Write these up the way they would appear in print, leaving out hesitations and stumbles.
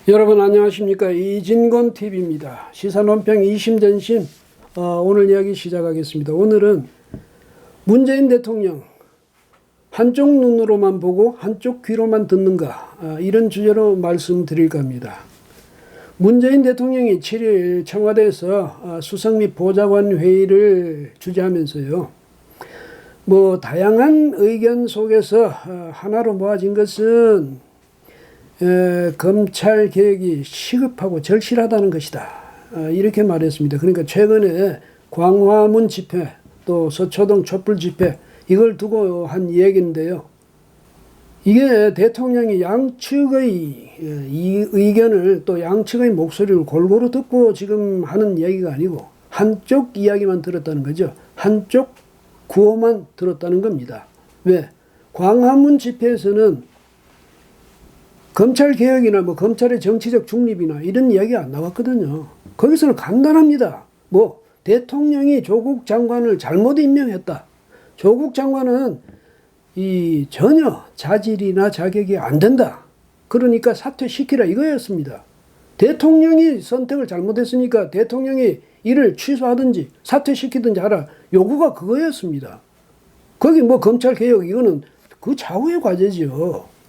여러분 안녕하십니까. 이진건 TV입니다. 시사논평 이심전심 오늘 이야기 시작하겠습니다. 오늘은 문재인 대통령 한쪽 눈으로만 보고 한쪽 귀로만 듣는가 이런 주제로 말씀드릴까 합니다. 문재인 대통령이 7일 청와대에서 수석 및 보좌관 회의를 주재하면서요. 다양한 의견 속에서 하나로 모아진 것은 검찰 개혁이 시급하고 절실하다는 것이다. 이렇게 말했습니다. 그러니까 최근에 광화문 집회 또 서초동 촛불 집회 이걸 두고 한 얘기인데요. 이게 대통령이 양측의 이 의견을 또 양측의 목소리를 골고루 듣고 지금 하는 얘기가 아니고 한쪽 이야기만 들었다는 거죠. 한쪽 구호만 들었다는 겁니다. 왜? 광화문 집회에서는 검찰 개혁이나 검찰의 정치적 중립이나 이런 이야기가 안 나왔거든요. 거기서는 간단합니다. 대통령이 조국 장관을 잘못 임명했다. 조국 장관은 전혀 자질이나 자격이 안 된다. 그러니까 사퇴시키라 이거였습니다. 대통령이 선택을 잘못했으니까 대통령이 이를 취소하든지 사퇴시키든지 하라. 요구가 그거였습니다. 거기 검찰 개혁 이거는 그 차후의 과제지요.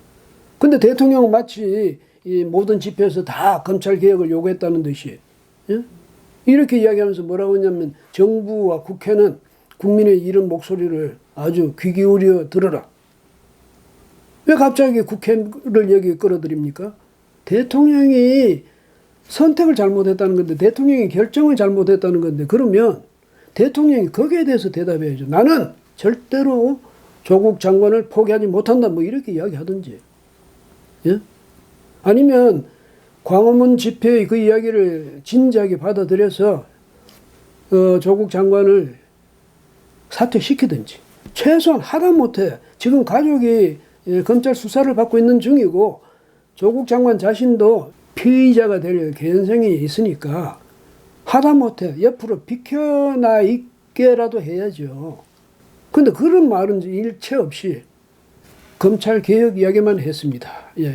근데 대통령은 마치 이 모든 집회에서 다 검찰 개혁을 요구했다는 듯이 이렇게 이야기하면서 뭐라고 했냐면 정부와 국회는 국민의 이런 목소리를 아주 귀 기울여 들어라. 왜 갑자기 국회를 여기 끌어들입니까? 대통령이 선택을 잘못했다는 건데 대통령이 결정을 잘못했다는 건데 그러면 대통령이 거기에 대해서 대답해야죠. 나는 절대로 조국 장관을 포기하지 못한다. 이렇게 이야기하든지. 아니면 광화문 집회의 그 이야기를 진지하게 받아들여서 조국 장관을 사퇴시키든지 최소한 하다못해 지금 가족이 검찰 수사를 받고 있는 중이고 조국 장관 자신도 피의자가 될 개연성이 있으니까 하다못해 옆으로 비켜나 있게라도 해야죠. 근데 그런 말은 일체 없이 검찰 개혁 이야기만 했습니다.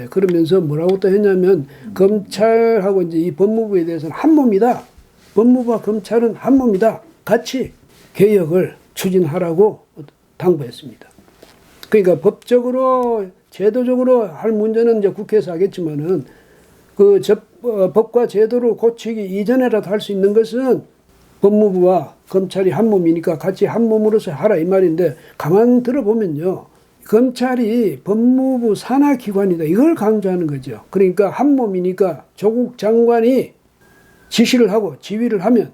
그러면서 뭐라고 또 했냐면 검찰하고 이제 이 법무부에 대해서는 한 몸이다. 법무부와 검찰은 한 몸이다. 같이 개혁을 추진하라고 당부했습니다. 그러니까 법적으로 제도적으로 할 문제는 이제 국회에서 하겠지만은 법과 제도를 고치기 이전에라도 할 수 있는 것은 법무부와 검찰이 한 몸이니까 같이 한 몸으로서 하라 이 말인데 가만 들어보면요. 검찰이 법무부 산하기관이다. 이걸 강조하는 거죠. 그러니까 한 몸이니까 조국 장관이 지시를 하고 지휘를 하면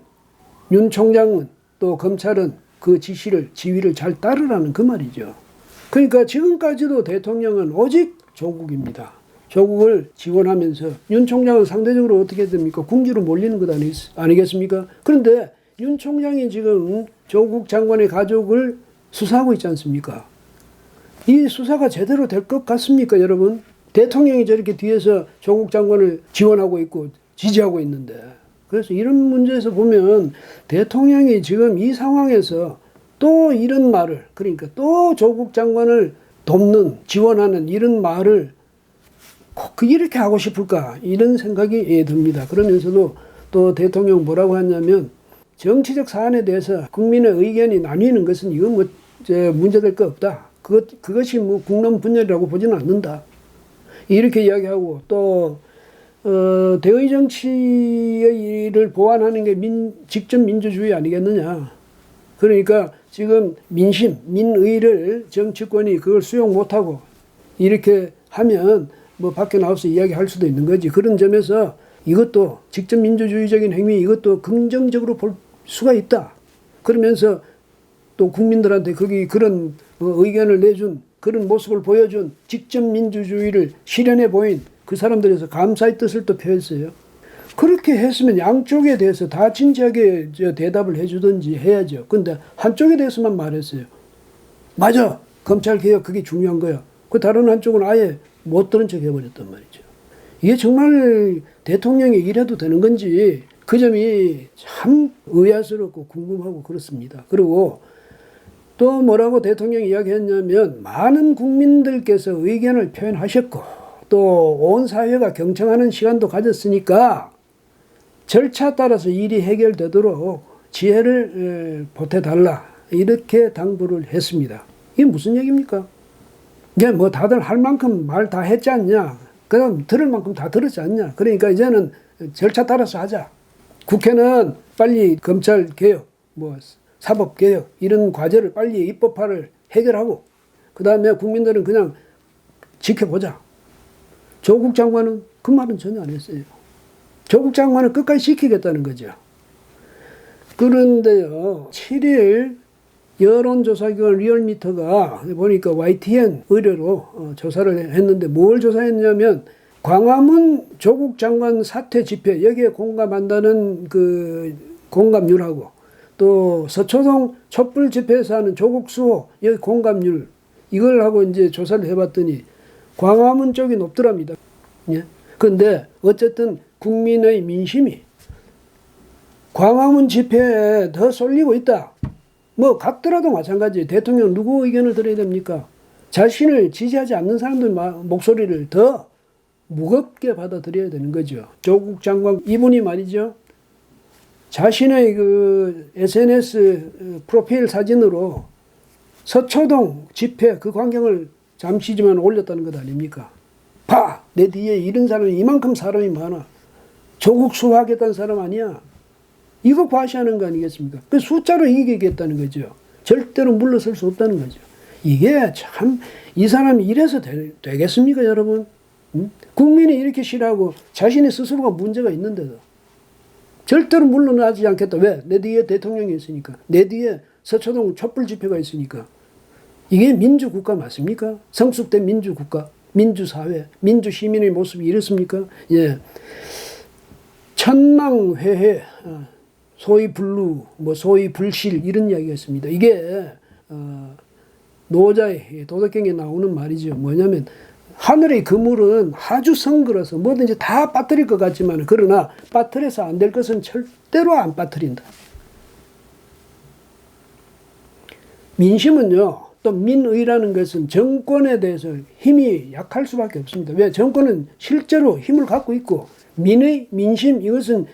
윤 총장은 또 검찰은 그 지휘를 잘 따르라는 그 말이죠. 그러니까 지금까지도 대통령은 오직 조국입니다. 조국을 지원하면서 윤 총장은 상대적으로 어떻게 됩니까? 궁지로 몰리는 것 아니겠습니까? 그런데 윤 총장이 지금 조국 장관의 가족을 수사하고 있지 않습니까? 이 수사가 제대로 될 것 같습니까, 여러분? 대통령이 저렇게 뒤에서 조국 장관을 지원하고 있고 지지하고 있는데. 그래서 이런 문제에서 보면 대통령이 지금 이 상황에서 또 이런 말을, 그러니까 또 조국 장관을 돕는, 지원하는 이런 말을 꼭 이렇게 하고 싶을까? 이런 생각이 듭니다. 그러면서도 또 대통령 뭐라고 하냐면 정치적 사안에 대해서 국민의 의견이 나뉘는 것은 이건 문제될 거 없다. 그것이 국론 분열이라고 보지는 않는다. 이렇게 이야기하고 또 대의 정치의 일을 보완하는 게 직접 민주주의 아니겠느냐. 그러니까 지금 민심, 민의를 정치권이 그걸 수용 못하고 이렇게 하면 밖에 나와서 이야기할 수도 있는 거지. 그런 점에서 이것도 직접 민주주의적인 행위 이것도 긍정적으로 볼 수가 있다. 그러면서 또 국민들한테 거기 그런 의견을 내준 그런 모습을 보여준 직접 민주주의를 실현해 보인 그 사람들에서 감사의 뜻을 또 표했어요. 그렇게 했으면 양쪽에 대해서 다 진지하게 대답을 해주든지 해야죠. 근데 한쪽에 대해서만 말했어요. 맞아. 검찰개혁 그게 중요한 거야. 그 다른 한쪽은 아예 못 들은 척 해버렸단 말이죠. 이게 정말 대통령이 이래도 되는 건지 그 점이 참 의아스럽고 궁금하고 그렇습니다. 그리고 또 뭐라고 대통령이 이야기했냐면 많은 국민들께서 의견을 표현하셨고 또 온 사회가 경청하는 시간도 가졌으니까 절차 따라서 일이 해결되도록 지혜를 보태달라 이렇게 당부를 했습니다. 이게 무슨 얘기입니까? 이제 뭐 다들 할 만큼 말 다 했지 않냐? 그다음 들을 만큼 다 들었지 않냐? 그러니까 이제는 절차 따라서 하자. 국회는 빨리 검찰 개혁, 뭐 사법 개혁 이런 과제를 빨리 입법화를 해결하고 그다음에 국민들은 그냥 지켜보자. 조국 장관은 그 말은 전혀 안 했어요. 조국 장관은 끝까지 지키겠다는 거죠. 그런데요, 7일 여론조사기관 리얼미터가 보니까 YTN 의뢰로 조사를 했는데 뭘 조사했냐면 광화문 조국 장관 사퇴 집회 여기에 공감한다는 그 공감률하고 또 서초동 촛불 집회에서 하는 조국 수호 여기 공감률 이걸 하고 이제 조사를 해봤더니 광화문 쪽이 높더랍니다. 예. 그런데 어쨌든 국민의 민심이 광화문 집회에 더 쏠리고 있다. 뭐 같더라도 마찬가지. 대통령 누구 의견을 들어야 됩니까? 자신을 지지하지 않는 사람들 목소리를 더 무겁게 받아들여야 되는 거죠. 조국 장관 이분이 말이죠. 자신의 그 SNS 프로필 사진으로 서초동 집회 그 광경을 잠시지만 올렸다는 것 아닙니까? 봐! 내 뒤에 이런 사람이 이만큼 사람이 많아. 조국 수호하겠다는 사람 아니야. 이거 과시하는 거 아니겠습니까? 그 숫자로 이기겠다는 거죠. 절대로 물러설 수 없다는 거죠. 이게 참 이 사람이 이래서 되겠습니까 여러분? 국민이 이렇게 싫어하고 자신의 스스로가 문제가 있는데도 절대로 물러나지 않겠다. 왜? 내 뒤에 대통령이 있으니까. 내 뒤에 서초동 촛불 집회가 있으니까. 이게 민주국가 맞습니까? 성숙된 민주국가, 민주사회, 민주시민의 모습이 이렇습니까? 예. 천망회해, 소위 불루, 뭐 소위 불실 이런 이야기가 있습니다. 이게 노자의 도덕경에 나오는 말이죠. 뭐냐면 하늘의 그물은 아주 성그러서 뭐든지 다 빠뜨릴 것 같지만 그러나 빠뜨려서 안 될 것은 절대로 안 빠뜨린다. 민심은요. 또 민의라는 것은 정권에 대해서 힘이 약할 수밖에 없습니다. 왜? 정권은 실제로 힘을 갖고 있고 민의, 민심 이것은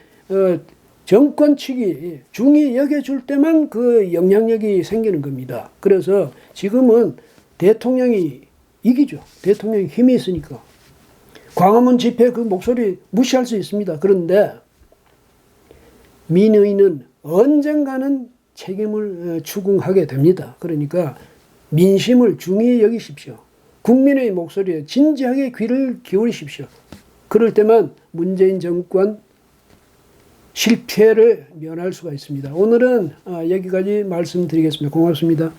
정권 측이 중히 여겨줄 때만 그 영향력이 생기는 겁니다. 그래서 지금은 대통령이 이기죠. 대통령이 힘이 있으니까. 광화문 집회 그 목소리 무시할 수 있습니다. 그런데 민의는 언젠가는 책임을 추궁하게 됩니다. 그러니까 민심을 중히 여기십시오. 국민의 목소리에 진지하게 귀를 기울이십시오. 그럴 때만 문재인 정권 실패를 면할 수가 있습니다. 오늘은 여기까지 말씀드리겠습니다. 고맙습니다.